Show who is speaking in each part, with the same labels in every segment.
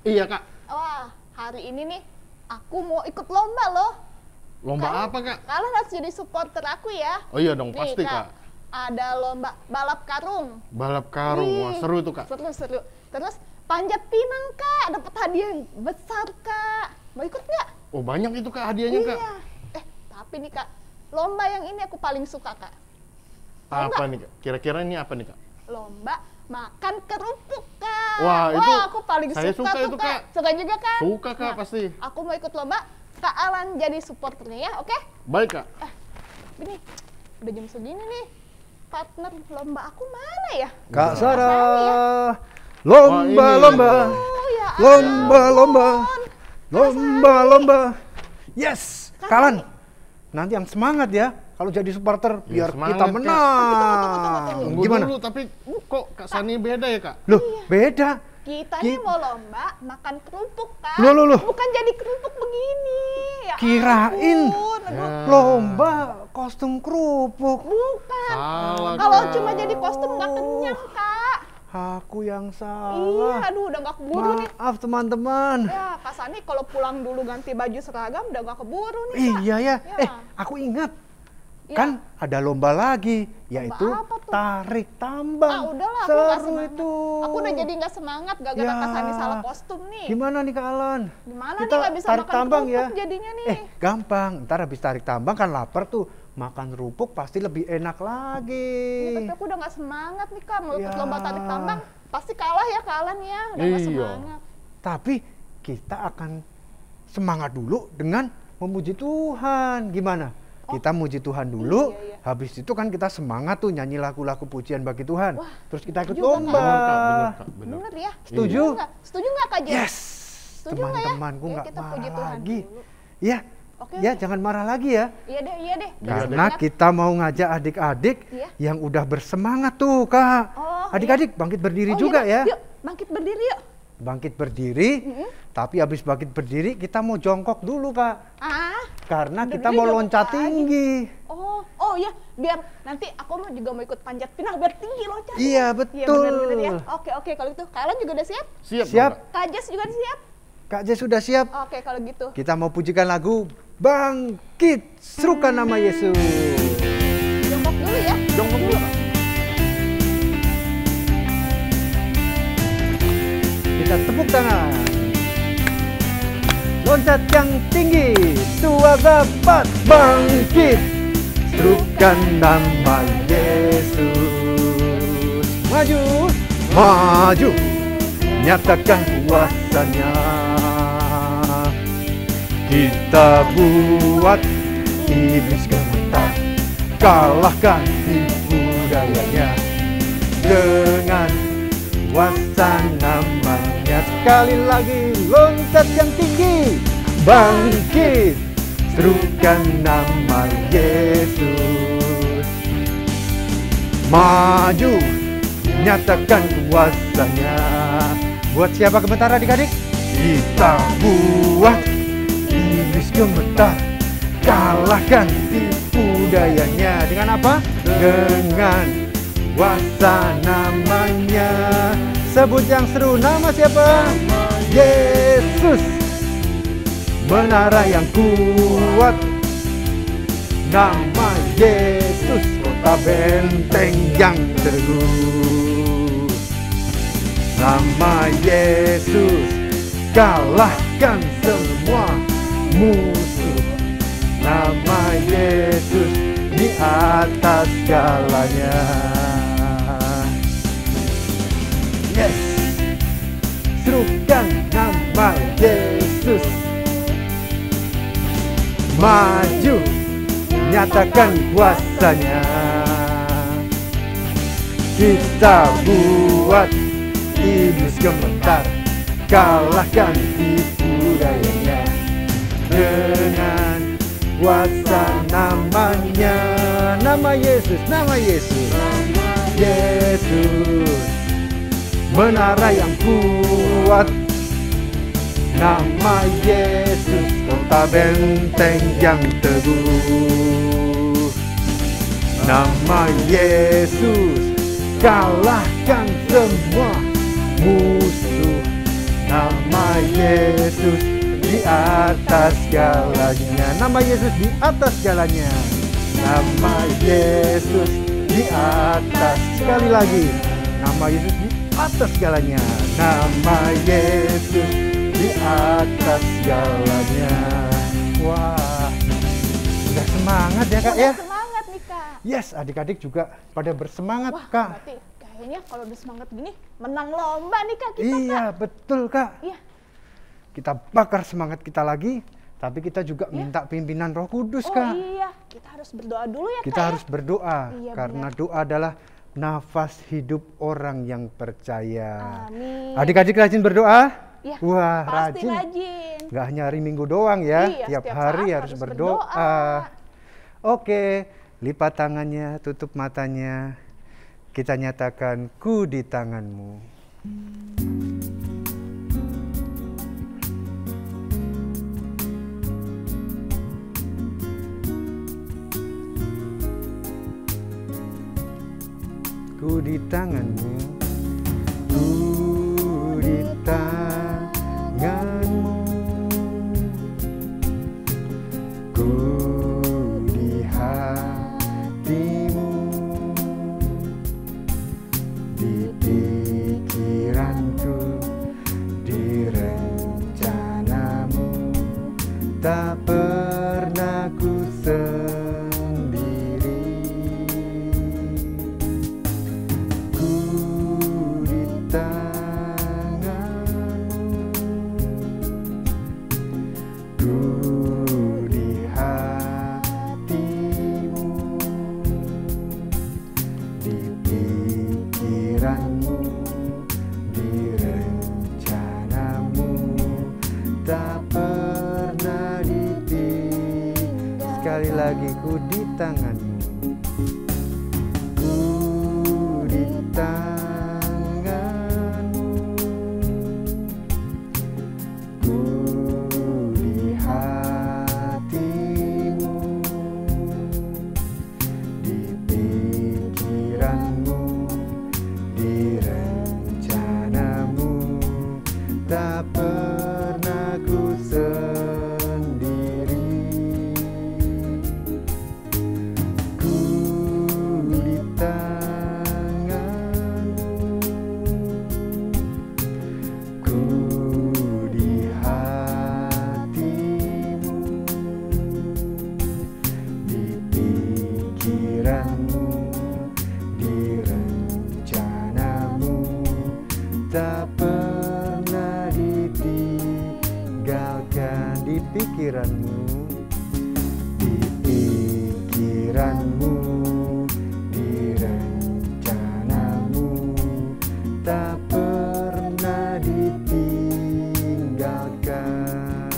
Speaker 1: Iya Kak.
Speaker 2: Wah, hari ini nih aku mau ikut lomba loh.
Speaker 1: Lomba apa Kak?
Speaker 2: Kalian harus jadi supporter aku ya.
Speaker 1: Oh iya dong,
Speaker 2: Nih,
Speaker 1: pasti Kak.
Speaker 2: Ada lomba balap karung.
Speaker 1: Balap karung, wah seru tuh Kak.
Speaker 2: Seru. Terus panjat pinang Kak, dapat hadiah yang besar Kak. Mau ikut nggak?
Speaker 1: Oh banyak itu Kak hadiahnya Kak.
Speaker 2: Iya. Tapi nih Kak, lomba yang ini aku paling suka Kak.
Speaker 1: Apa nih Kak? Kira-kira ini apa nih Kak?
Speaker 2: Lomba makan kerupuk Kak.
Speaker 1: Wah, itu
Speaker 2: aku paling
Speaker 1: saya
Speaker 2: suka
Speaker 1: suka
Speaker 2: tuh
Speaker 1: itu,
Speaker 2: Kak.
Speaker 1: Kak.
Speaker 2: Suka juga kan?
Speaker 1: Suka Kak pasti.
Speaker 2: Aku mau ikut lomba, Kak Alan jadi supporternya ya, oke?
Speaker 1: Baik Kak.
Speaker 2: Ini udah jam segini nih. Partner lomba aku mana ya?
Speaker 3: Kak Sarah,
Speaker 1: Wah,
Speaker 3: lomba-lomba,
Speaker 2: Oh ya
Speaker 3: lomba-lomba,
Speaker 2: ampun.
Speaker 3: lomba-lomba. Yes,
Speaker 2: Kak
Speaker 3: Kalan. Nanti yang semangat ya, kalau jadi supporter
Speaker 1: Ya,
Speaker 3: biar
Speaker 1: semangat,
Speaker 3: kita
Speaker 1: Kak.
Speaker 3: menang.
Speaker 1: Tunggu
Speaker 3: Gimana?
Speaker 1: dulu, tapi kok Kak Sani beda ya Kak?
Speaker 3: Loh, beda.
Speaker 2: Kita nih mau lomba makan kerupuk Kak.
Speaker 3: Loh.
Speaker 2: Bukan jadi kerupuk begini. Ya
Speaker 3: Kirain.
Speaker 2: ampun, aduh.
Speaker 1: Ya.
Speaker 3: Lomba kostum kerupuk.
Speaker 2: Bukan.
Speaker 1: Salah,
Speaker 2: Kalau
Speaker 1: Kak.
Speaker 2: cuma jadi kostum nggak kenyang Kak.
Speaker 3: Aku yang
Speaker 2: Iya,
Speaker 3: salah.
Speaker 2: aduh udah nggak keburu nih.
Speaker 3: Maaf teman-teman.
Speaker 2: Ya, Kak Sani kalau pulang dulu ganti baju seragam udah nggak keburu nih, Kak.
Speaker 3: Iya ya.
Speaker 2: Ya.
Speaker 3: Aku ingat.
Speaker 2: Ya.
Speaker 3: Kan ada lomba lagi, yaitu
Speaker 2: apa tuh?
Speaker 3: tarik tambang.
Speaker 2: Ah, udahlah, aku nggak
Speaker 3: Seru
Speaker 2: semangat.
Speaker 3: itu.
Speaker 2: Aku udah jadi nggak semangat gara-gara
Speaker 3: Ya.
Speaker 2: Kak Sani salah kostum nih.
Speaker 3: Gimana nih Kak Alan?
Speaker 2: Gimana
Speaker 3: Kita
Speaker 2: nih nggak bisa
Speaker 3: tarik
Speaker 2: makan
Speaker 3: tambang
Speaker 2: kerupuk
Speaker 3: ya?
Speaker 2: jadinya nih?
Speaker 3: Gampang. Ntar habis tarik tambang kan lapar tuh. Makan kerupuk pasti lebih enak
Speaker 2: Ini
Speaker 3: lagi.
Speaker 2: tapi aku udah nggak semangat nih Kak, mau ikut
Speaker 3: Ya.
Speaker 2: lomba tarik tambang. Pasti kalah ya Kak Alan ya, udah nggak
Speaker 1: Iya.
Speaker 2: semangat.
Speaker 3: Tapi kita akan semangat dulu dengan memuji Tuhan. Gimana? Kita muji Tuhan dulu,
Speaker 2: Iya.
Speaker 3: habis itu kan kita semangat tuh nyanyi lagu-lagu pujian bagi Tuhan.
Speaker 2: Wah,
Speaker 3: Terus kita ikut
Speaker 2: juga, Kak.
Speaker 3: lomba.
Speaker 1: Bener Kak, bener Kak, bener.
Speaker 2: Bener ya?
Speaker 3: Setuju?
Speaker 2: Setuju nggak Kak Jen?
Speaker 3: Yes,
Speaker 2: Setuju nggak ya?
Speaker 3: teman-temanku
Speaker 2: Oke,
Speaker 3: nggak
Speaker 2: kita puji
Speaker 3: marah
Speaker 2: Tuhan
Speaker 3: lagi.
Speaker 2: dulu.
Speaker 3: Ya,
Speaker 2: Oke,
Speaker 3: ya
Speaker 2: oke.
Speaker 3: jangan marah lagi ya.
Speaker 2: Iya deh.
Speaker 3: Karena kita mau ngajak adik-adik
Speaker 2: Iya.
Speaker 3: yang udah bersemangat tuh Kak.
Speaker 2: Oh,
Speaker 3: Adik-adik bangkit berdiri
Speaker 2: Oh,
Speaker 3: juga
Speaker 2: iya,
Speaker 3: ya.
Speaker 2: Yuk, bangkit berdiri yuk.
Speaker 3: Bangkit berdiri, tapi habis bangkit berdiri kita mau jongkok dulu Kak. Karena kita
Speaker 2: Berdiri
Speaker 3: mau
Speaker 2: jongkok
Speaker 3: loncat
Speaker 2: lagi.
Speaker 3: tinggi.
Speaker 2: Oh ya, biar nanti aku juga mau ikut panjat pinang biar tinggi loncatnya.
Speaker 3: Iya,
Speaker 2: Iya
Speaker 3: betul.
Speaker 2: bener ya. Oke, kalau gitu kalian juga udah siap?
Speaker 1: Siap,
Speaker 3: Siap.
Speaker 1: dong, Kak.
Speaker 2: Kak Jess juga siap?
Speaker 3: Kak Jess sudah siap.
Speaker 2: Oke, kalau gitu.
Speaker 3: Kita mau pujikan lagu Bangkit, serukan nama Yesus.
Speaker 2: Jongkok dulu ya.
Speaker 1: Jongkok dulu Kak.
Speaker 3: Kita tepuk tangan. Loncat yang tinggi, 2, 4, bangkit. Serukan nama Yesus. Maju, nyatakan kuasanya. Kita buat iblis gemetar, kalahkan tipu dayanya dengan kuasa namanya. Sekali lagi loncat yang tinggi, bangkit, serukan nama Yesus. Maju, nyatakan kuasanya. Buat siapa gemetar adik-adik? Kita buat iblis gemetar, kalahkan tipu dayanya. Dengan apa? Dengan kuasa namanya. Sebut yang seru, nama siapa? Yesus. Menara yang kuat, nama Yesus. Kota benteng yang teguh, nama Yesus. Kalahkan semua musuh, nama Yesus di atas segalanya. Yes, serukan nama Yesus. Maju, nyatakan kuasanya. Kita buat iblis gemetar, kalahkan tipu dayanya dengan kuasa namanya. Nama Yesus, nama Yesus. Yesus, menara yang kuat, nama Yesus. Kota benteng yang teguh, nama Yesus. Kalahkan semua musuh, Nama Yesus di atas segalanya. Nama Yesus di atas segalanya. Nama Yesus di atas. Sekali lagi. Nama Yesus di atas segalanya. Nama Yesus di atas segalanya. Wah, udah semangat ya Kak ya?
Speaker 2: Udah semangat nih Kak.
Speaker 3: Yes, adik-adik juga pada bersemangat
Speaker 2: Wah,
Speaker 3: Kak.
Speaker 2: berarti kayaknya kalau udah semangat gini menang lomba nih Kak kita
Speaker 3: Iya,
Speaker 2: Kak.
Speaker 3: betul Kak.
Speaker 2: Iya.
Speaker 3: Kita bakar semangat kita lagi, tapi kita juga minta pimpinan Roh Kudus
Speaker 2: Oh
Speaker 3: Kak.
Speaker 2: iya, kita harus berdoa dulu ya
Speaker 3: Kita
Speaker 2: Kak
Speaker 3: harus
Speaker 2: ya.
Speaker 3: berdoa,
Speaker 2: Iya,
Speaker 3: karena
Speaker 2: benar.
Speaker 3: doa adalah nafas hidup orang yang percaya.
Speaker 2: Amin.
Speaker 3: Adik-adik rajin berdoa?
Speaker 2: Iya,
Speaker 3: Wah,
Speaker 2: pasti
Speaker 3: rajin.
Speaker 2: rajin.
Speaker 3: Nggak hanya hari Minggu doang ya,
Speaker 2: Iya,
Speaker 3: tiap
Speaker 2: setiap
Speaker 3: hari
Speaker 2: saat
Speaker 3: harus
Speaker 2: harus
Speaker 3: berdoa.
Speaker 2: berdoa.
Speaker 3: Oke, lipat tangannya, tutup matanya. Kita nyatakan, ku di tanganmu. Ku di tanganmu, ku di tanganmu, ku di hatimu, di pikiranku, di rencanamu, tak pernah ku sendiri. Ku di tanganmu, ku di hatimu, di pikiranmu, di rencanamu, tak pernah ditinggal. Sekali lagi, ku di tanganmu, ku di tanganmu, ku di hatimu, di pikiranmu, di rencanamu, tak pernah ku sendiri. Ku di tanganmu, ku di hatimu, di pikiranmu, di rencanamu, tak pernah ditinggalkan. Di pikiranmu, di pikiranmu, di rencanamu, tak pernah ditinggalkan.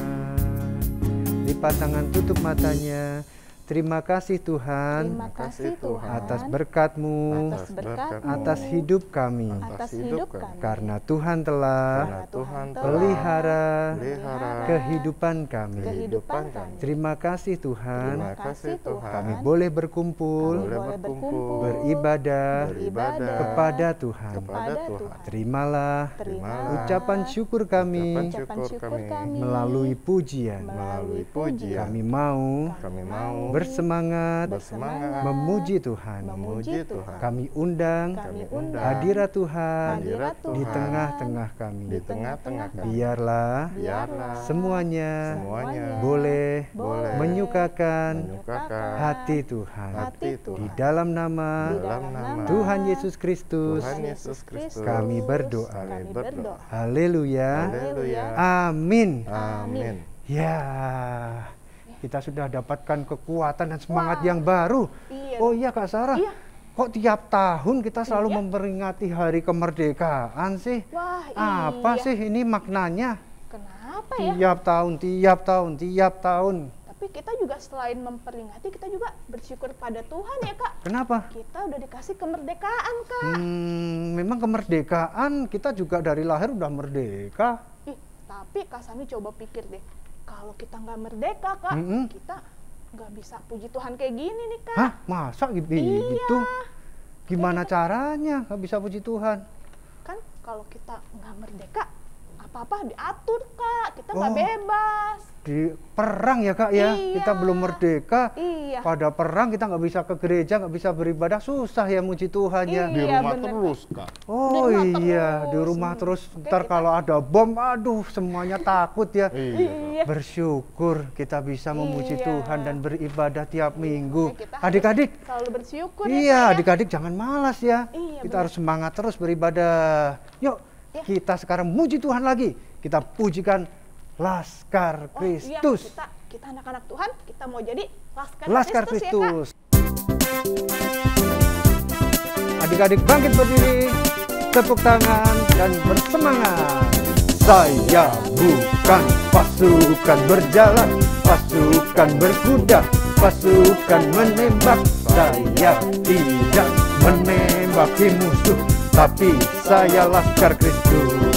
Speaker 3: Lipat tangan, tutup matanya. Terima kasih Tuhan
Speaker 2: Terima kasih Tuhan
Speaker 3: atas berkat-Mu,
Speaker 2: atas berkat-Mu,
Speaker 3: atas hidup kami.
Speaker 2: atas hidup kami.
Speaker 3: Karena Tuhan telah
Speaker 2: Karena Tuhan telah
Speaker 3: pelihara
Speaker 2: pelihara
Speaker 3: kehidupan kami.
Speaker 2: kehidupan kami.
Speaker 3: Terima kasih Tuhan,
Speaker 2: Terima kasih Tuhan.
Speaker 3: kami boleh berkumpul,
Speaker 2: Kami boleh berkumpul,
Speaker 3: beribadah
Speaker 2: beribadah
Speaker 3: kepada Tuhan.
Speaker 2: kepada Tuhan.
Speaker 3: Terimalah
Speaker 2: Terimalah
Speaker 3: ucapan syukur kami
Speaker 2: ucapan syukur kami
Speaker 3: melalui pujian.
Speaker 2: melalui pujian.
Speaker 3: Kami mau
Speaker 1: Kami mau
Speaker 3: bersemangat memuji Tuhan.
Speaker 2: memuji Tuhan.
Speaker 3: Kami undang
Speaker 2: Kami undang
Speaker 3: hadirat Tuhan
Speaker 2: hadirat
Speaker 3: di
Speaker 2: Tuhan
Speaker 3: tengah-tengah kami.
Speaker 1: di tengah-tengah kami.
Speaker 3: Biarlah
Speaker 1: Biarlah
Speaker 3: semuanya
Speaker 2: semuanya
Speaker 3: boleh
Speaker 2: boleh
Speaker 3: menyukakan
Speaker 1: menyukakan
Speaker 3: hati Tuhan.
Speaker 1: hati
Speaker 3: Di
Speaker 1: Tuhan.
Speaker 3: dalam nama
Speaker 2: Di
Speaker 1: Dalam nama
Speaker 3: Tuhan Yesus Kristus,
Speaker 1: Tuhan Yesus Kristus,
Speaker 3: kami berdoa.
Speaker 2: Kami berdoa.
Speaker 3: Haleluya.
Speaker 1: Haleluya.
Speaker 3: Amin.
Speaker 1: Amin.
Speaker 3: Ya, kita sudah dapatkan kekuatan dan semangat
Speaker 2: Wah.
Speaker 3: yang baru.
Speaker 2: Iya.
Speaker 3: Oh iya Kak Sarah,
Speaker 2: Iya.
Speaker 3: kok tiap tahun kita selalu
Speaker 2: Iya.
Speaker 3: memperingati hari kemerdekaan sih?
Speaker 2: Wah,
Speaker 3: Apa
Speaker 2: iya.
Speaker 3: sih ini maknanya?
Speaker 2: Kenapa ya?
Speaker 3: Tiap tahun.
Speaker 2: Tapi kita juga selain memperingati, kita juga bersyukur pada Tuhan ya Kak.
Speaker 3: Kenapa?
Speaker 2: Kita udah dikasih kemerdekaan Kak.
Speaker 3: Memang kemerdekaan kita juga dari lahir udah merdeka.
Speaker 2: Ih, tapi Kak Sami coba pikir deh, kalau kita nggak merdeka Kak,
Speaker 3: Mm-mm.
Speaker 2: kita nggak bisa puji Tuhan kayak gini nih Kak.
Speaker 3: Hah? Masa gitu?
Speaker 2: Iya.
Speaker 3: Gimana caranya nggak bisa puji Tuhan?
Speaker 2: Kan kalau kita nggak merdeka, apa apa-apa diatur Kak, kita nggak
Speaker 3: Oh.
Speaker 2: bebas.
Speaker 3: Di perang ya Kak ya,
Speaker 2: Iya.
Speaker 3: kita belum merdeka.
Speaker 2: Iya.
Speaker 3: Pada perang kita nggak bisa ke gereja, nggak bisa beribadah, susah ya muji Tuhan ya.
Speaker 1: Di
Speaker 2: Iya,
Speaker 1: rumah
Speaker 2: bener,
Speaker 1: terus, Kak.
Speaker 3: Oh
Speaker 2: Di rumah
Speaker 3: iya,
Speaker 2: terus.
Speaker 3: di rumah terus.
Speaker 2: Oke,
Speaker 3: Ntar
Speaker 2: kita-
Speaker 3: kalau ada bom, aduh semuanya takut ya.
Speaker 1: Iya.
Speaker 2: Iya.
Speaker 3: Bersyukur kita bisa memuji
Speaker 2: Iya.
Speaker 3: Tuhan dan beribadah tiap minggu.
Speaker 2: Oke, kita harus
Speaker 3: Adik-adik,
Speaker 2: selalu bersyukur ya,
Speaker 3: iya
Speaker 2: Kak, ya.
Speaker 3: adik-adik jangan malas ya.
Speaker 2: Iya,
Speaker 3: Kita
Speaker 2: benar.
Speaker 3: harus semangat terus beribadah. Yuk,
Speaker 2: Ya.
Speaker 3: kita sekarang muji Tuhan lagi. Kita pujikan Laskar
Speaker 2: Oh,
Speaker 3: Kristus.
Speaker 2: Iya, kita anak-anak Tuhan, kita mau jadi Laskar,
Speaker 3: Laskar
Speaker 2: Kristus ya, Kak.
Speaker 3: Kristus. Adik-adik bangkit berdiri, tepuk tangan dan bersemangat. Saya bukan pasukan berjalan, pasukan berkuda, pasukan menembak. Saya tidak menembaki musuh, tapi saya Laskar Kristus.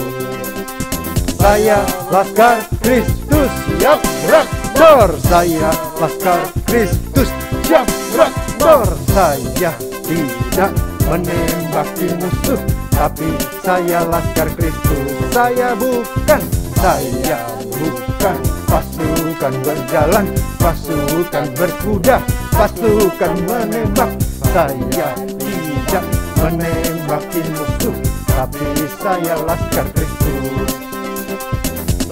Speaker 3: Saya Laskar Kristus, siap braktor. Saya Laskar Kristus, siap braktor. Saya tidak menembaki musuh, tapi saya Laskar Kristus. Saya bukan pasukan berjalan, pasukan berkuda, pasukan menembak. Saya tidak menembaki musuh, tapi saya Laskar Kristus.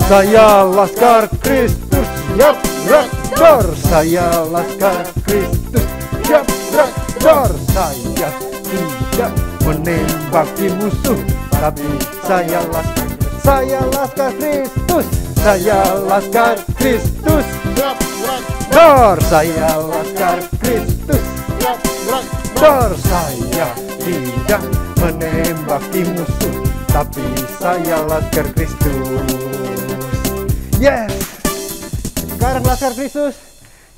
Speaker 3: Saya Laskar Kristus, siap braktor. Saya Laskar Kristus, siap braktor. Saya tidak menembaki musuh, tapi saya Laskar Kristus. Saya Laskar Kristus,
Speaker 1: Siap, gerak,
Speaker 3: braktor. Saya Laskar Kristus,
Speaker 1: siap, gerak.
Speaker 3: braktor. Saya tidak menembaki musuh, tapi saya Laskar Kristus. Yes. Sekarang Laskar Kristus,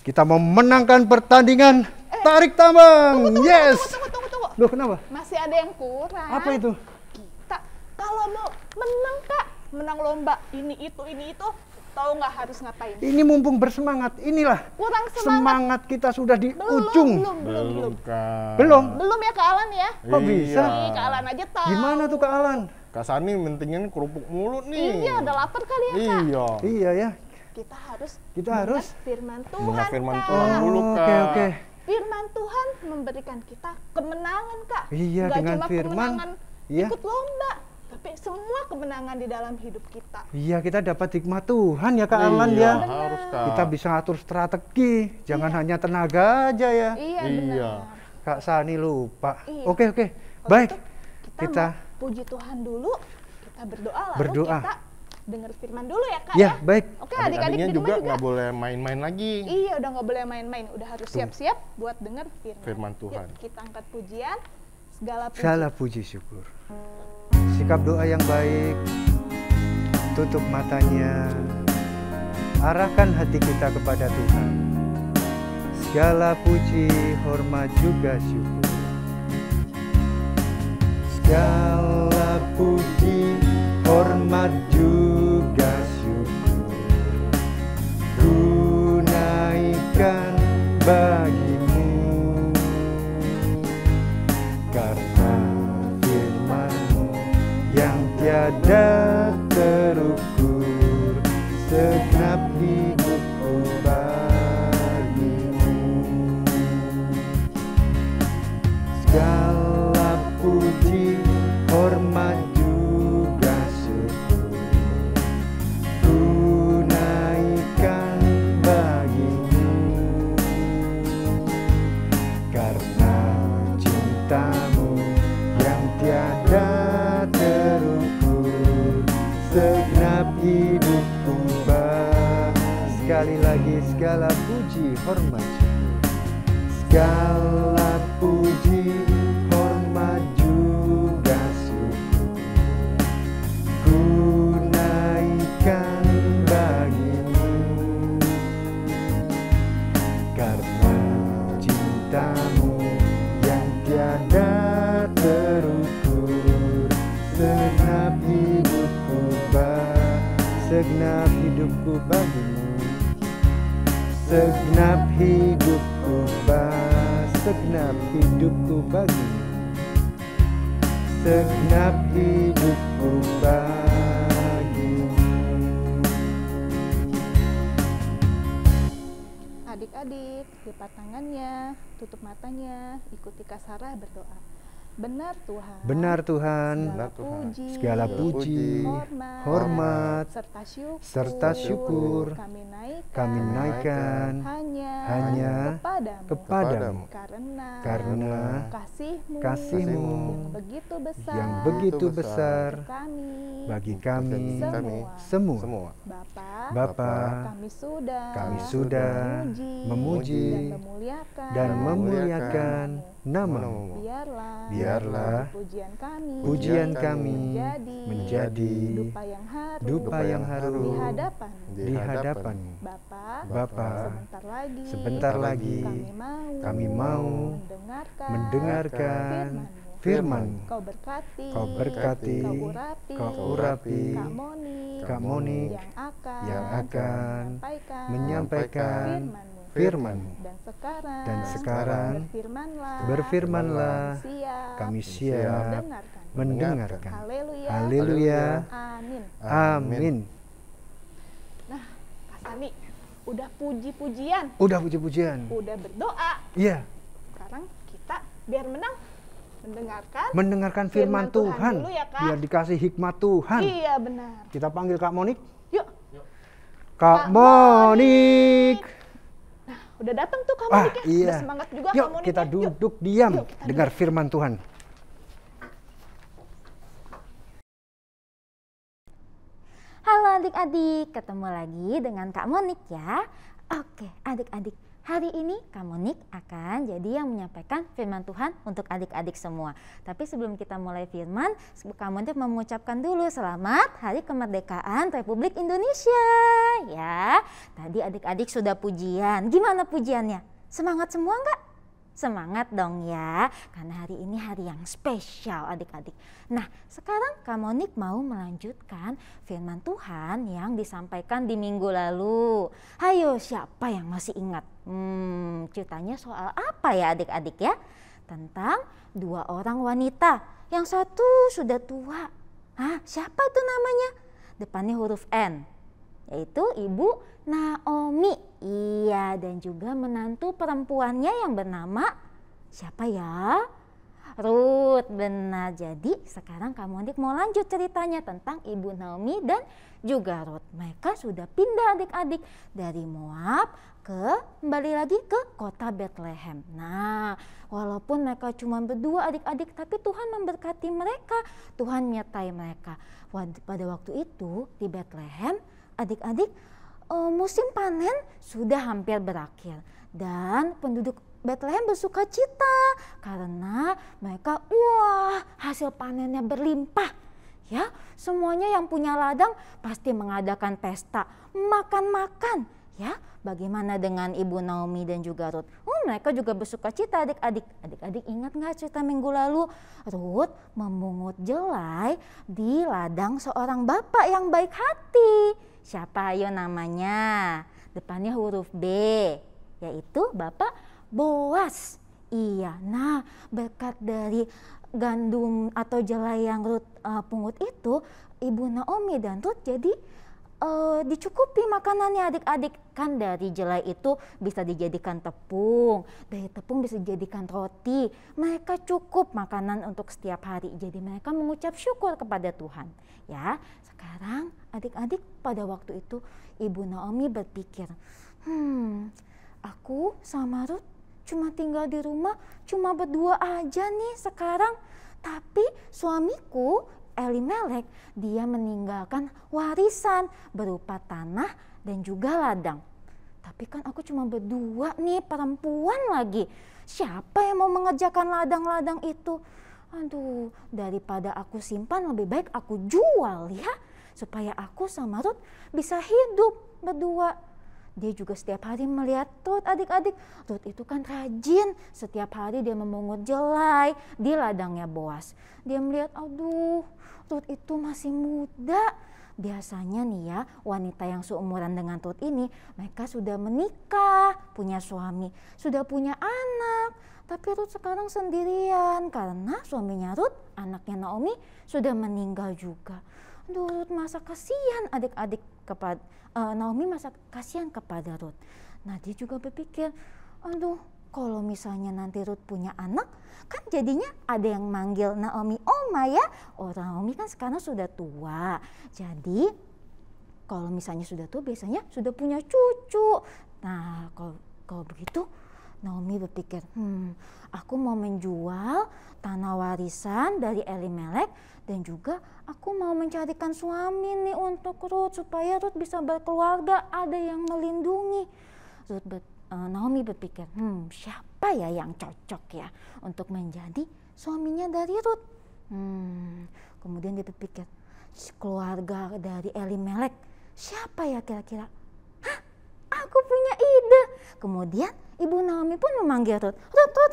Speaker 3: kita mau menangkan pertandingan tarik tambang. Yes.
Speaker 2: Tunggu.
Speaker 3: Loh, kenapa?
Speaker 2: Masih ada yang kurang.
Speaker 3: Apa itu?
Speaker 2: Kita kalau mau menang Kak, menang lomba ini itu, tahu nggak harus ngapain?
Speaker 3: Ini mumpung bersemangat, inilah
Speaker 2: Kurang
Speaker 3: semangat kita sudah di ujung.
Speaker 1: Belum, Kak.
Speaker 3: Belum?
Speaker 2: Belum ya Kak Alan ya?
Speaker 3: Kok bisa?
Speaker 2: Nih Kak Alan aja tahu.
Speaker 3: Gimana tuh Kak Alan?
Speaker 1: Kak Sani mentingin kerupuk mulut nih.
Speaker 2: Iya, udah lapar kali ya Kak.
Speaker 1: Iya.
Speaker 3: Iya ya.
Speaker 2: Kita harus
Speaker 3: Kita
Speaker 2: mendengar
Speaker 3: harus
Speaker 2: firman Tuhan.
Speaker 1: Mendengar firman
Speaker 2: Kak.
Speaker 1: Tuhan dulu, Kak.
Speaker 3: Oke.
Speaker 2: Firman Tuhan memberikan kita kemenangan Kak.
Speaker 3: Iya,
Speaker 2: Nggak
Speaker 3: dengan
Speaker 2: cuma
Speaker 3: firman,
Speaker 2: kemenangan
Speaker 3: iya.
Speaker 2: ikut lomba, tapi semua kemenangan di dalam hidup kita.
Speaker 3: Iya, kita dapat hikmat Tuhan ya Kak Alan
Speaker 1: Iya,
Speaker 3: ya.
Speaker 1: harus, Kak.
Speaker 3: Kita bisa atur strategi, jangan hanya tenaga aja ya.
Speaker 2: Iya,
Speaker 1: Iya.
Speaker 2: benar.
Speaker 3: Kak Sani lupa.
Speaker 2: Iya.
Speaker 3: Oke.
Speaker 2: Kalau
Speaker 3: Baik.
Speaker 2: gitu,
Speaker 3: Kita
Speaker 2: mau puji Tuhan dulu, kita berdoa lalu
Speaker 3: Berdoa.
Speaker 2: kita dengar firman dulu ya Kak
Speaker 3: ya,
Speaker 2: ya.
Speaker 3: baik.
Speaker 2: Oke, adik-adik
Speaker 1: Adik-adiknya
Speaker 2: di
Speaker 1: juga
Speaker 2: rumah juga.
Speaker 1: nggak boleh main-main lagi.
Speaker 2: Iya, udah nggak boleh main-main, udah harus siap-siap buat dengar firman.
Speaker 1: Firman Tuhan.
Speaker 2: Yuk, kita angkat pujian, segala puji.
Speaker 3: Segala puji syukur. Sikap doa yang baik. Tutup matanya. Arahkan hati kita kepada Tuhan. Segala puji, hormat juga syukur. Segala puji, hormat juga syukur. Ku naikkan bagimu, karena firman-Mu yang tiada terukur, segenap hidupku bagimu. Segala puji, hormat juga syukur, ku naikkan bagimu, karena cinta-Mu yang tiada terukur, segenap hidupku sekali lagi segala puji, hormat syukur. Segala puji, hormat juga syukur, ku naikkan bagimu, karena cinta-Mu yang tiada terukur, segenap hidupku segenap hidupku bagimu, segenap hidupku segenap hidupku bagimu, segenap hidupku bagimu.
Speaker 2: adik-adik, lipat tangannya, tutup matanya, ikuti Kak Sarah berdoa. Benar Tuhan.
Speaker 3: Benar Tuhan.
Speaker 1: Benar Tuhan.
Speaker 3: Segala puji, hormat, serta syukur kami naikkan hanya kepadamu. Karena kasih-Mu yang begitu besar bagi kami semua.
Speaker 2: Bapa, kami sudah memuji dan memuliakan
Speaker 3: nama-Mu. Biarlah
Speaker 2: pujian kami
Speaker 3: menjadi dupa yang harum di hadapan-Mu. Bapa, sebentar lagi kami mau mendengarkan firman-Mu. Kau berkati, kau urapi Kak Moni yang akan menyampaikan firman-Mu. Dan sekarang berfirmanlah, kami siap mendengarkan. Haleluya. Amin.
Speaker 2: Nah, Kak Sani, udah puji-pujian,
Speaker 3: Udah puji-pujian.
Speaker 2: udah berdoa.
Speaker 3: Iya,
Speaker 2: Sekarang kita biar menang
Speaker 3: mendengarkan firman Tuhan.
Speaker 2: dulu ya, Kak.
Speaker 3: Biar dikasih hikmat Tuhan.
Speaker 2: Iya benar.
Speaker 3: Kita panggil Kak Monik.
Speaker 2: Yuk.
Speaker 3: Kak Monik.
Speaker 2: Udah datang tuh Kak
Speaker 3: Ah,
Speaker 2: Monik ya.
Speaker 3: iya.
Speaker 2: Udah semangat juga
Speaker 3: Yuk
Speaker 2: Kak Monik
Speaker 3: kita
Speaker 2: ya. Yuk.
Speaker 3: duduk diam,
Speaker 2: Yuk, kita
Speaker 3: dengar firman Tuhan.
Speaker 4: Halo adik-adik, ketemu lagi dengan Kak Monik ya. Oke adik-adik, hari ini Kak Monik akan jadi yang menyampaikan firman Tuhan untuk adik-adik semua. Tapi sebelum kita mulai firman, Kak Monik mau mengucapkan dulu selamat Hari Kemerdekaan Republik Indonesia. Ya, tadi adik-adik sudah pujian. Gimana pujiannya? Semangat semua nggak? Semangat dong ya, karena hari ini hari yang spesial adik-adik. Nah, sekarang Kak Monik mau melanjutkan firman Tuhan yang disampaikan di minggu lalu. Hayo, siapa yang masih ingat? Ceritanya soal apa ya adik-adik ya? Tentang dua orang wanita, yang satu sudah tua. Hah, siapa itu namanya? Depannya huruf N, yaitu Ibu Naomi. Iya, dan juga menantu perempuannya yang bernama siapa ya? Ruth. Benar. Jadi sekarang Kak Monik mau lanjut ceritanya tentang Ibu Naomi dan juga Ruth. Mereka sudah pindah adik-adik dari Moab kembali lagi ke kota Bethlehem. Nah, walaupun mereka cuma berdua adik-adik, tapi Tuhan memberkati mereka. Tuhan menyertai mereka. Pada waktu itu di Bethlehem, adik-adik, musim panen sudah hampir berakhir dan penduduk Bethlehem bersuka cita karena mereka hasil panennya berlimpah ya. Semuanya yang punya ladang pasti mengadakan pesta, makan-makan ya. Bagaimana dengan Ibu Naomi dan juga Ruth? Mereka juga bersuka cita adik-adik. Adik-adik ingat nggak cerita minggu lalu? Ruth memungut jelai di ladang seorang bapak yang baik hati. Siapa ayo namanya? Depannya huruf B, yaitu Bapak Boas. Iya, nah berkat dari gandum atau jelai yang Ruth pungut itu, Ibu Naomi dan Ruth jadi dicukupi makanannya adik-adik. Kan dari jelai itu bisa dijadikan tepung, dari tepung bisa dijadikan roti. Mereka cukup makanan untuk setiap hari, jadi mereka mengucap syukur kepada Tuhan. Ya, sekarang adik-adik pada waktu itu Ibu Naomi berpikir, aku sama Ruth cuma tinggal di rumah, cuma berdua aja nih sekarang. Tapi suamiku Elimelek, dia meninggalkan warisan berupa tanah dan juga ladang. Tapi kan aku cuma berdua nih, perempuan lagi. Siapa yang mau mengerjakan ladang-ladang itu? Aduh, daripada aku simpan lebih baik aku jual ya. Supaya aku sama Ruth bisa hidup berdua. Dia juga setiap hari melihat Ruth adik-adik. Ruth itu kan rajin, setiap hari dia memungut jelai di ladangnya Boas. Dia melihat, aduh Ruth itu masih muda. Biasanya nih ya, wanita yang seumuran dengan Ruth ini, mereka sudah menikah, punya suami, sudah punya anak. Tapi Ruth sekarang sendirian karena suaminya Ruth, anaknya Naomi, sudah meninggal juga. Aduh, Ruth masa kasihan adik-adik kepada Naomi, masa kasihan kepada Ruth. Nah dia juga berpikir, aduh kalau misalnya nanti Ruth punya anak, kan jadinya ada yang manggil Naomi Oma ya. Orang Naomi kan sekarang sudah tua, jadi kalau misalnya sudah tua biasanya sudah punya cucu. Nah kalau begitu Naomi berpikir, aku mau menjual tanah warisan dari Elimelek dan juga aku mau mencarikan suami nih untuk Ruth supaya Ruth bisa berkeluarga, ada yang melindungi. Naomi berpikir, siapa ya yang cocok ya untuk menjadi suaminya dari Ruth? Kemudian dia berpikir, keluarga dari Elimelek, siapa ya kira-kira? Hah, aku punya ide. Kemudian Ibu Naomi pun memanggil Ruth, Ruth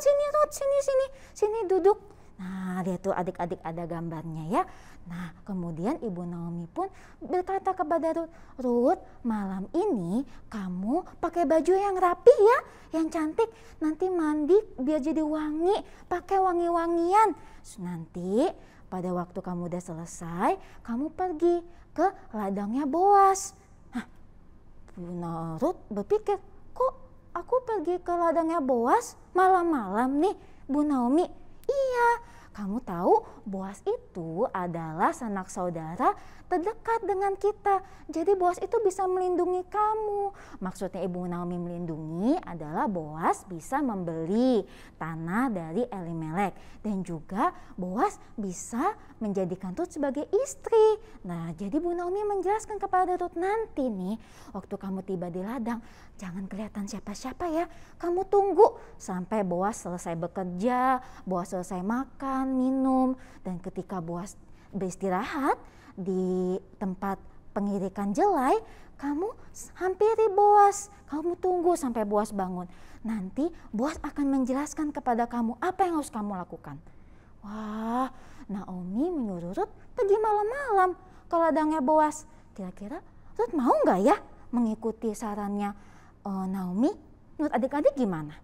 Speaker 4: sini duduk. Nah, lihat tuh adik-adik ada gambarnya ya. Nah, kemudian Ibu Naomi pun berkata kepada Ruth, Ruth, malam ini kamu pakai baju yang rapi ya, yang cantik. Nanti mandi biar jadi wangi, pakai wangi-wangian. Nanti pada waktu kamu udah selesai, kamu pergi ke ladangnya Boas. Nah, Ruth berpikir, kok aku pergi ke ladangnya Boas malam-malam nih, Bu Naomi? Iya, kamu tahu Boas itu adalah sanak saudara terdekat dengan kita. Jadi Boas itu bisa melindungi kamu. Maksudnya Ibu Naomi melindungi adalah Boas bisa membeli tanah dari Elimelek. Dan juga Boas bisa menjadikan Ruth sebagai istri. Nah, jadi Bu Naomi menjelaskan kepada Ruth, nanti nih waktu kamu tiba di ladang, jangan kelihatan siapa-siapa ya. Kamu tunggu sampai Boas selesai bekerja, Boas selesai makan, minum. Dan ketika Boas beristirahat di tempat pengirikan jelai, kamu hampiri Boas. Kamu tunggu sampai Boas bangun. Nanti Boas akan menjelaskan kepada kamu apa yang harus kamu lakukan. Wah, Naomi menyuruh Ruth pergi malam-malam ke ladangnya Boas. Kira-kira Ruth mau nggak ya mengikuti sarannya Naomi? Menurut adik-adik gimana?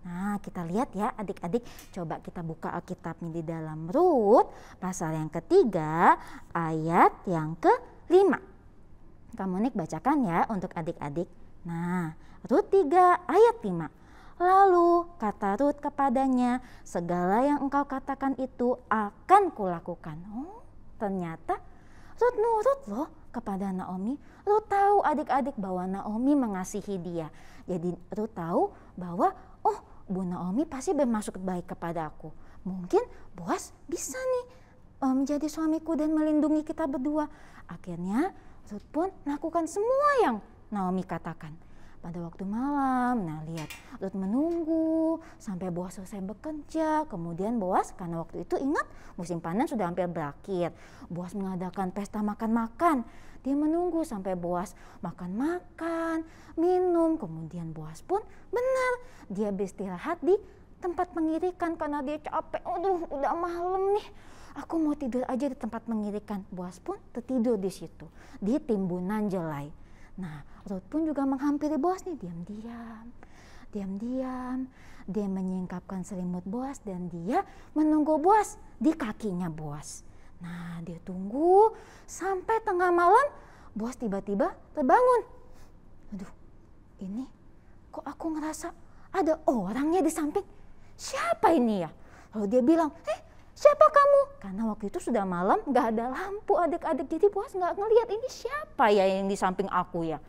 Speaker 4: Nah, kita lihat ya adik-adik, coba kita buka Alkitabnya di dalam Rut pasal yang ketiga ayat yang ke-5. Kamu Nik bacakan ya untuk adik-adik. Nah, Rut 3 ayat 5. Lalu kata Rut kepadanya, segala yang engkau katakan itu akan kulakukan. Oh, ternyata Rut nurut loh kepada Naomi. Rut tahu adik-adik bahwa Naomi mengasihi dia. Jadi Rut tahu bahwa Bu Naomi pasti bermaksud baik kepada aku. Mungkin Boas bisa nih menjadi suamiku dan melindungi kita berdua. Akhirnya Rut pun melakukan semua yang Naomi katakan. Pada waktu malam, nah lihat Rut menunggu sampai Boas selesai bekerja. Kemudian Boas, karena waktu itu ingat musim panen sudah hampir berakhir, Boas mengadakan pesta makan-makan. Dia menunggu sampai Boas makan-makan, minum. Kemudian Boas pun benar, dia beristirahat di tempat pengirikan karena dia capek. Aduh, udah malam nih, aku mau tidur aja di tempat pengirikan. Boas pun tertidur di situ, di timbunan jelai. Nah, Rut pun juga menghampiri Boas nih, diam-diam. Dia menyingkapkan selimut Boas dan dia menunggu Boas di kakinya Boas. Nah, dia tunggu sampai tengah malam, Boas tiba-tiba terbangun. Aduh, ini kok aku ngerasa ada orangnya di samping. Siapa ini ya? Lalu dia bilang, siapa kamu? Karena waktu itu sudah malam, gak ada lampu adik-adik. Jadi Boas gak ngelihat ini siapa ya yang di samping aku ya.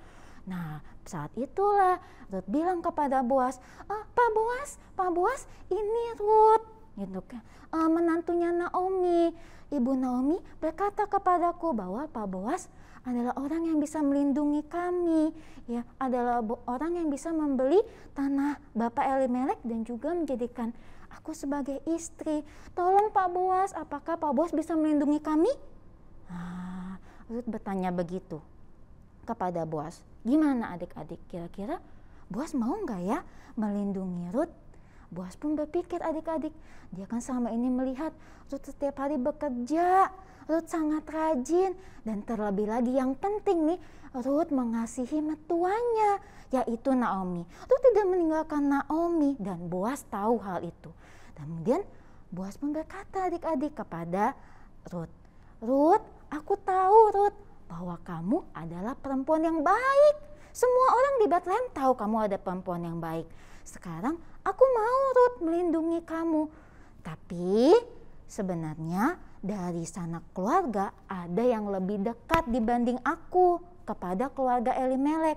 Speaker 4: Nah, saat itulah Rut bilang kepada Boas, Pak Boas, ini Rut. Gitu kan. Menantunya Naomi. Ibu Naomi berkata kepadaku bahwa Pak Boas adalah orang yang bisa melindungi kami, ya, adalah orang yang bisa membeli tanah Bapak Elimelek dan juga menjadikan aku sebagai istri. Tolong Pak Boas, apakah Pak Boas bisa melindungi kami? Nah, Rut bertanya begitu kepada Boas. Gimana adik-adik, kira-kira Boas mau nggak ya melindungi Rut? Boas pun berpikir adik-adik, dia kan selama ini melihat Rut setiap hari bekerja, Rut sangat rajin, dan terlebih lagi yang penting nih, Rut mengasihi mertuanya, yaitu Naomi. Rut tidak meninggalkan Naomi dan Boas tahu hal itu. Dan kemudian Boas pun berkata adik-adik kepada Rut, Rut, aku tahu Rut bahwa kamu adalah perempuan yang baik, Semua orang di Bethlehem tahu kamu ada perempuan yang baik. Sekarang aku mau Ruth melindungi kamu. Tapi sebenarnya dari sanak keluarga ada yang lebih dekat dibanding aku kepada keluarga Elimelek.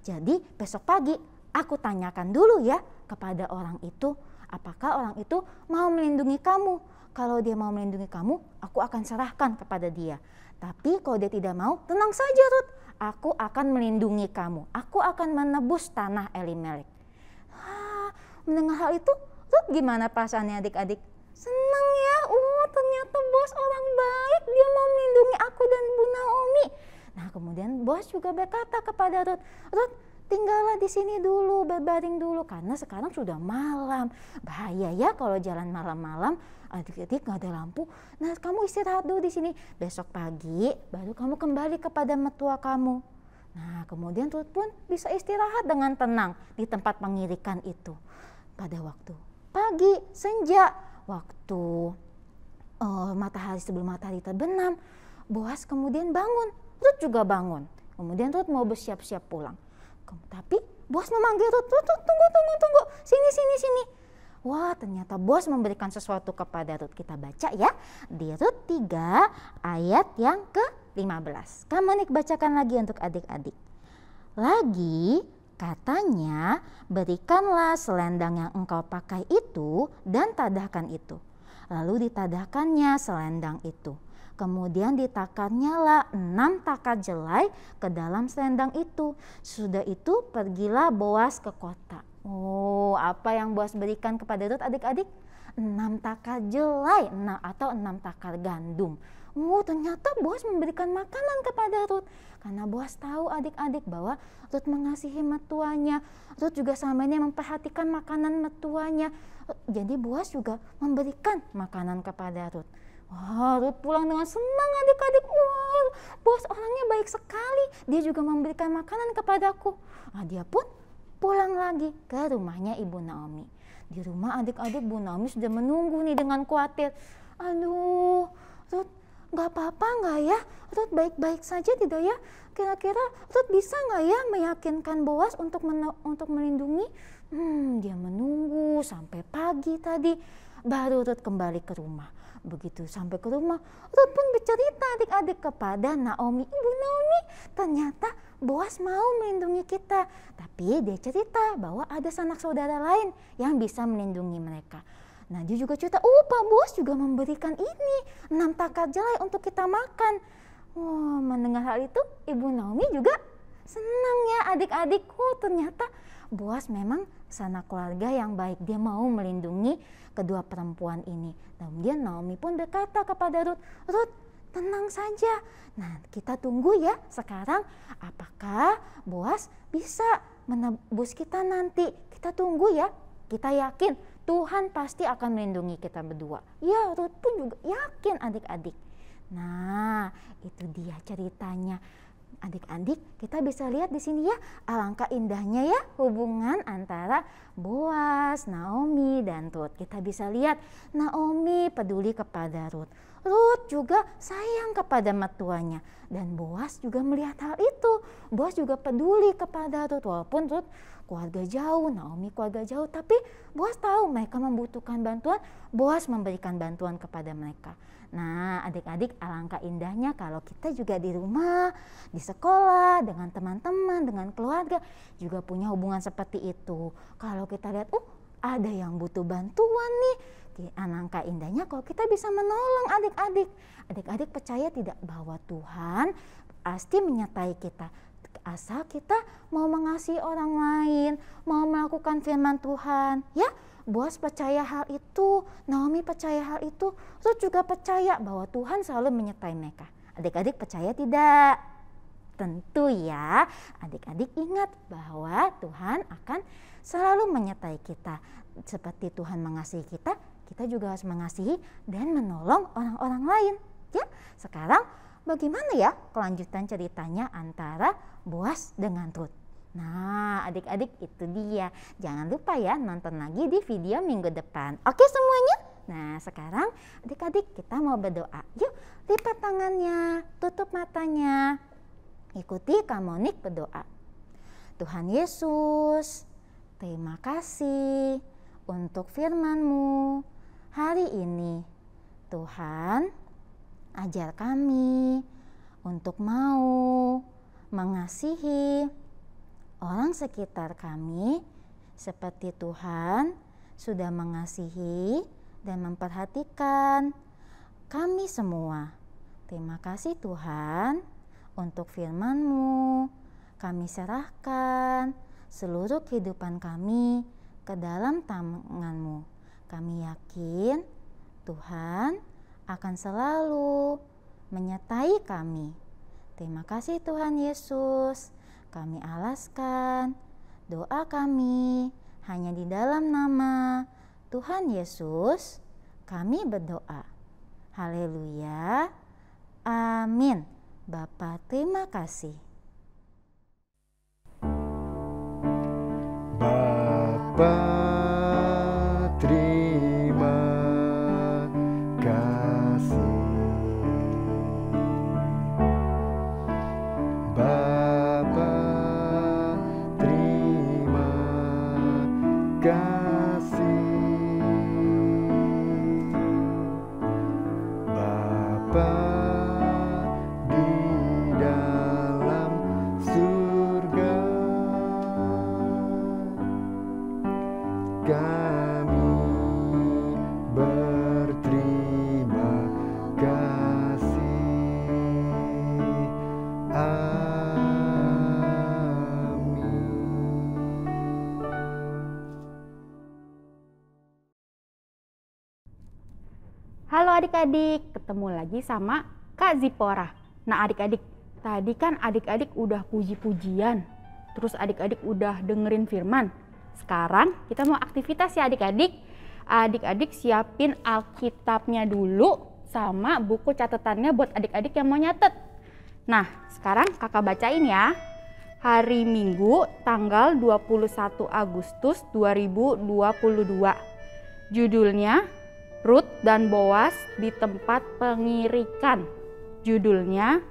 Speaker 4: Jadi besok pagi aku tanyakan dulu ya kepada orang itu, apakah orang itu mau melindungi kamu. Kalau dia mau melindungi kamu, aku akan serahkan kepada dia. Tapi kalau dia tidak mau, tenang saja Ruth. Aku akan melindungi kamu. Aku akan menebus tanah Elimelek. Mendengar hal itu, Ruth gimana perasaannya adik-adik? Senang ya, ternyata bos orang baik, dia mau melindungi aku dan Bu Naomi. Nah kemudian bos juga berkata kepada Ruth, Ruth tinggallah di sini dulu, berbaring dulu karena sekarang sudah malam. Bahaya ya kalau jalan malam-malam, adik-adik nggak ada lampu. Nah kamu istirahat dulu di sini. Besok pagi baru kamu kembali kepada mertua kamu. Nah kemudian Ruth pun bisa istirahat dengan tenang di tempat pengirikan itu. Pada waktu pagi, senja, waktu matahari sebelum matahari terbenam, Boas kemudian bangun. Ruth juga bangun. Kemudian Ruth mau bersiap-siap pulang. Tapi Boas memanggil Ruth, tunggu, sini. Wah ternyata Boas memberikan sesuatu kepada Ruth. Kita baca ya di Ruth 3 ayat yang ke-15. Kamu nih bacakan lagi untuk adik-adik. Lagi katanya, berikanlah selendang yang engkau pakai itu dan tadahkan itu. Lalu ditadahkannya selendang itu. Kemudian ditakarnya lah 6 takar jelai ke dalam selendang itu. Sudah itu pergilah Boas ke kota. Oh, apa yang Boas berikan kepada Ruth adik-adik? 6 takar jelai atau 6 takar gandum. Oh, ternyata Boas memberikan makanan kepada Ruth. Karena Boas tahu adik-adik bahwa Ruth mengasihi mertuanya. Ruth juga sama ini memperhatikan makanan mertuanya. Jadi Boas juga memberikan makanan kepada Ruth. Wah, Ruth pulang dengan senang adik-adik. Wah, Boas orangnya baik sekali. Dia juga memberikan makanan kepadaku. Nah, dia pun pulang lagi ke rumahnya Ibu Naomi. Di rumah adik-adik Bu Naomi sudah menunggu nih dengan khawatir. Aduh, Ruth gak apa-apa gak ya? Ruth baik-baik saja tidak ya? Kira-kira Ruth bisa gak ya meyakinkan Boas untuk melindungi? Dia menunggu sampai pagi tadi. Baru Ruth kembali ke rumah. Begitu sampai ke rumah, Ruth pun bercerita adik-adik kepada Naomi. Ibu Naomi, ternyata Boas mau melindungi kita. Tapi dia cerita bahwa ada sanak saudara lain yang bisa melindungi mereka. Nah dia juga cerita, Pak Boas juga memberikan ini 6 takar jelai untuk kita makan. Mendengar hal itu, Ibu Naomi juga senang ya adik-adik. Ternyata Boas memang sanak keluarga yang baik. Dia mau melindungi kedua perempuan ini. Kemudian Naomi pun berkata kepada Ruth, Ruth tenang saja. Nah kita tunggu ya sekarang apakah Boas bisa menebus kita nanti. Kita tunggu ya, kita yakin Tuhan pasti akan melindungi kita berdua. Ya Ruth pun juga yakin adik-adik. Nah itu dia ceritanya. Adik-adik, kita bisa lihat di sini ya, alangkah indahnya ya hubungan antara Boas, Naomi, dan Ruth. Kita bisa lihat Naomi peduli kepada Ruth. Ruth juga sayang kepada mertuanya. Dan Boas juga melihat hal itu. Boas juga peduli kepada Ruth. Walaupun Ruth keluarga jauh, Naomi keluarga jauh. Tapi Boas tahu mereka membutuhkan bantuan. Boas memberikan bantuan kepada mereka. Nah adik-adik alangkah indahnya kalau kita juga di rumah, di sekolah, dengan teman-teman, dengan keluarga juga punya hubungan seperti itu. Kalau kita lihat, ada yang butuh bantuan nih. Alangkah indahnya kalau kita bisa menolong adik-adik. Adik-adik percaya tidak bahwa Tuhan pasti menyertai kita. Asal kita mau mengasihi orang lain, mau melakukan firman Tuhan, ya. Boas percaya hal itu, Naomi percaya hal itu, Ruth juga percaya bahwa Tuhan selalu menyertai mereka. Adik-adik percaya tidak? Tentu ya, adik-adik ingat bahwa Tuhan akan selalu menyertai kita. Seperti Tuhan mengasihi kita, kita juga harus mengasihi dan menolong orang-orang lain. Ya, sekarang bagaimana ya kelanjutan ceritanya antara Boas dengan Ruth? Nah adik-adik itu dia. Jangan lupa ya nonton lagi di video minggu depan. Oke semuanya? Nah sekarang adik-adik kita mau berdoa. Yuk lipat tangannya, tutup matanya. Ikuti Kak Monik berdoa. Tuhan Yesus, terima kasih untuk firman-Mu hari ini. Tuhan, ajar kami untuk mau mengasihi orang sekitar kami seperti Tuhan sudah mengasihi dan memperhatikan kami semua. Terima kasih Tuhan untuk firman-Mu. Kami serahkan seluruh kehidupan kami ke dalam tangan-Mu. Kami yakin Tuhan akan selalu menyertai kami. Terima kasih Tuhan Yesus. Kami alaskan doa kami hanya di dalam nama Tuhan Yesus. Kami berdoa. Haleluya. Amin. Bapa, terima kasih.
Speaker 3: Bapa, terima kasih. Bapa, terima kasih. Bapa di dalam surga, kami berterima kasih. Amin.
Speaker 5: Halo adik-adik, ketemu lagi sama Kak Zipora. Nah adik-adik, tadi kan adik-adik udah puji-pujian, terus adik-adik udah dengerin firman. Sekarang kita mau aktivitas ya adik-adik. Adik-adik siapin Alkitabnya dulu sama buku catatannya buat adik-adik yang mau nyatet. Nah sekarang kakak bacain ya. Hari Minggu tanggal 21 Agustus 2022. Judulnya Rut dan Boas di tempat pengirikan. Judulnya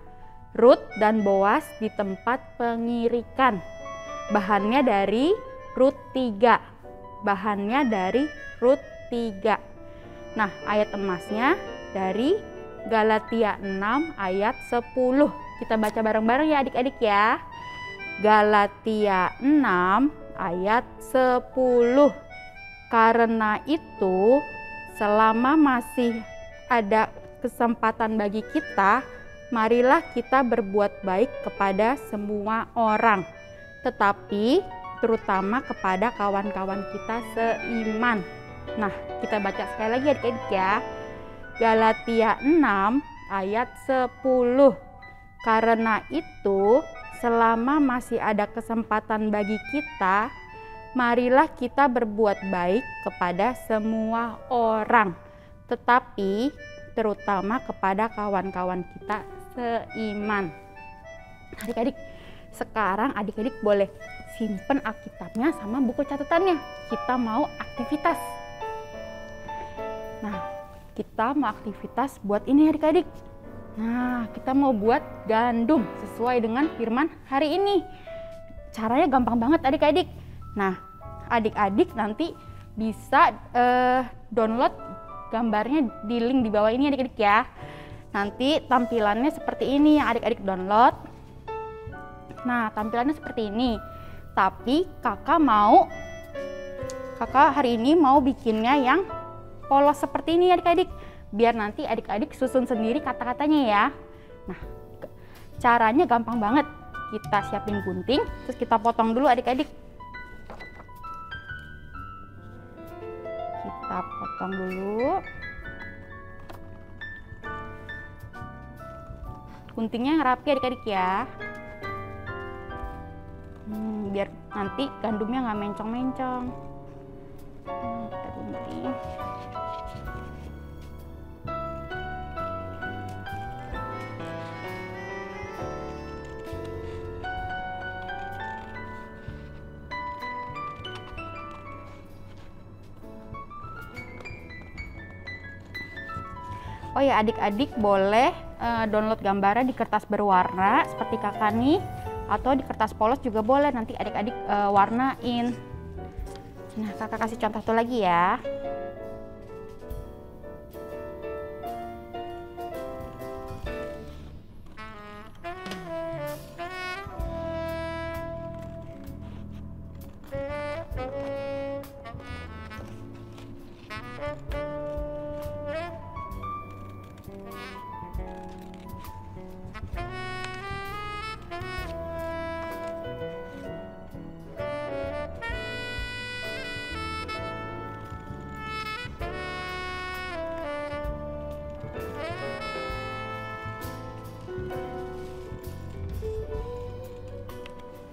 Speaker 5: Rut dan Boas di tempat pengirikan. Bahannya dari Rut 3. Bahannya dari Rut 3. Nah, ayat emasnya dari Galatia 6 ayat 10. Kita baca bareng-bareng ya adik-adik ya. Galatia 6 ayat 10. Karena itu, selama masih ada kesempatan bagi kita, marilah kita berbuat baik kepada semua orang, tetapi terutama kepada kawan-kawan kita seiman. Nah, kita baca sekali lagi adik-adik ya. Galatia 6 ayat 10. Karena itu, selama masih ada kesempatan bagi kita, marilah kita berbuat baik kepada semua orang, tetapi terutama kepada kawan-kawan kita seiman. Adik-adik, sekarang adik-adik boleh simpen Alkitabnya sama buku catatannya. Kita mau aktivitas. Nah, kita mau aktivitas buat ini adik-adik. Nah, kita mau buat gandum sesuai dengan firman hari ini. Caranya gampang banget adik-adik. Nah, adik-adik nanti bisa download gambarnya di link di bawah ini adik-adik ya. Nanti tampilannya seperti ini yang adik-adik download. Nah, tampilannya seperti ini. Tapi kakak hari ini mau bikinnya yang polos seperti ini adik-adik. Biar nanti adik-adik susun sendiri kata-katanya ya. Nah, caranya gampang banget. Kita siapin gunting, terus kita potong dulu adik-adik. Kita potong dulu. Guntingnya yang rapi adik-adik ya. Biar nanti gandumnya nggak mencong-mencong. Kita gunting. Oh ya adik-adik boleh download gambarnya di kertas berwarna seperti kakak nih, atau di kertas polos juga boleh, nanti adik-adik warnain. Nah, kakak kasih contoh satu lagi ya.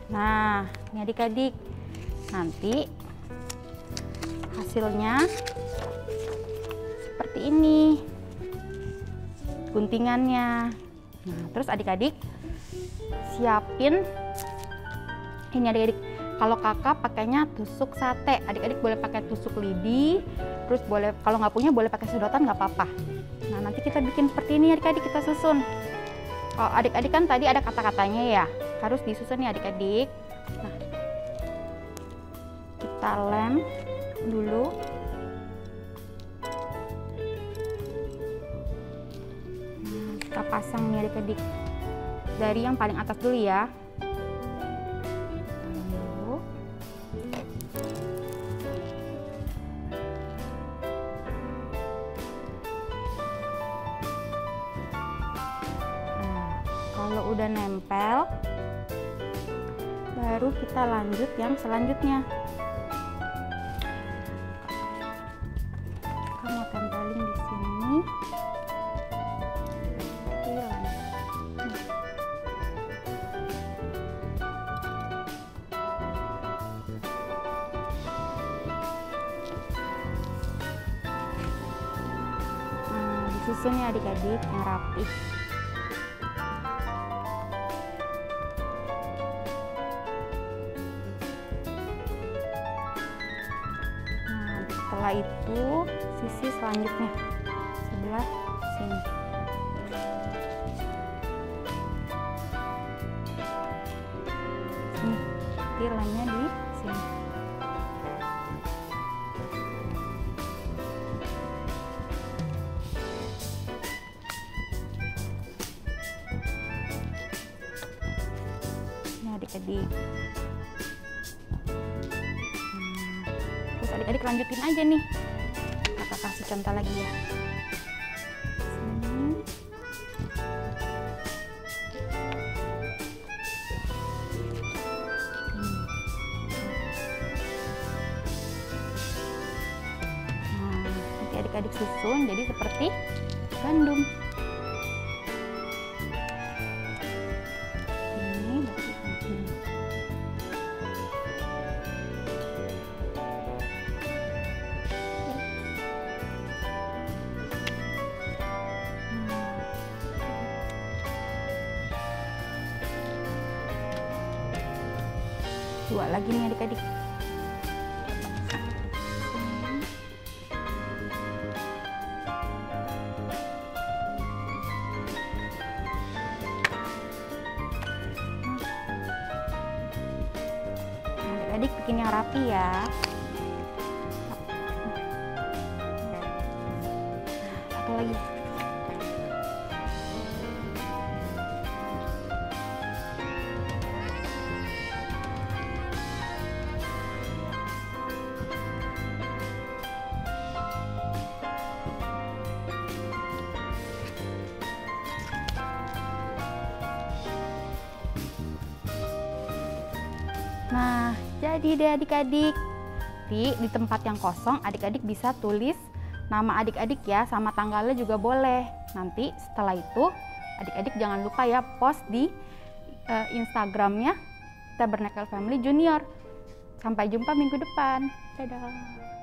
Speaker 5: Nah, ini adik-adik, nanti hasilnya seperti ini guntingannya. Nah, terus adik-adik siapin ini adik-adik. Kalau kakak pakainya tusuk sate, adik-adik boleh pakai tusuk lidi, terus boleh kalau nggak punya boleh pakai sedotan, nggak apa-apa. Nah, nanti kita bikin seperti ini adik-adik, kita susun. Kalau adik-adik kan tadi ada kata-katanya ya, harus disusun nih adik-adik. Nah, kita lem dulu. Nah, kita pasang nih adik-adik dari yang paling atas dulu ya. Dulu. Nah, kalau udah nempel, baru kita lanjut yang selanjutnya. Kamu tempelin di sini. Nah, disusun ya adik-adik yang rapih. Setelah itu sisi selanjutnya sebelah sini. Sini, lemnya di sini. Ini adik-adik. Adik-adik lanjutin aja nih. Kakak kasih contoh lagi ya. Sini. Nah, nanti adik-adik susun jadi seperti gandum. Ini berarti gandum. Dua lagi nih adik-adik. Adik-adik bikin yang rapi ya. Satu lagi. Nah, jadi deh adik-adik. Di tempat yang kosong adik-adik bisa tulis nama adik-adik ya, sama tanggalnya juga boleh. Nanti setelah itu adik-adik jangan lupa ya post di Instagramnya Tabernacle Family Junior. Sampai jumpa minggu depan. Dadah.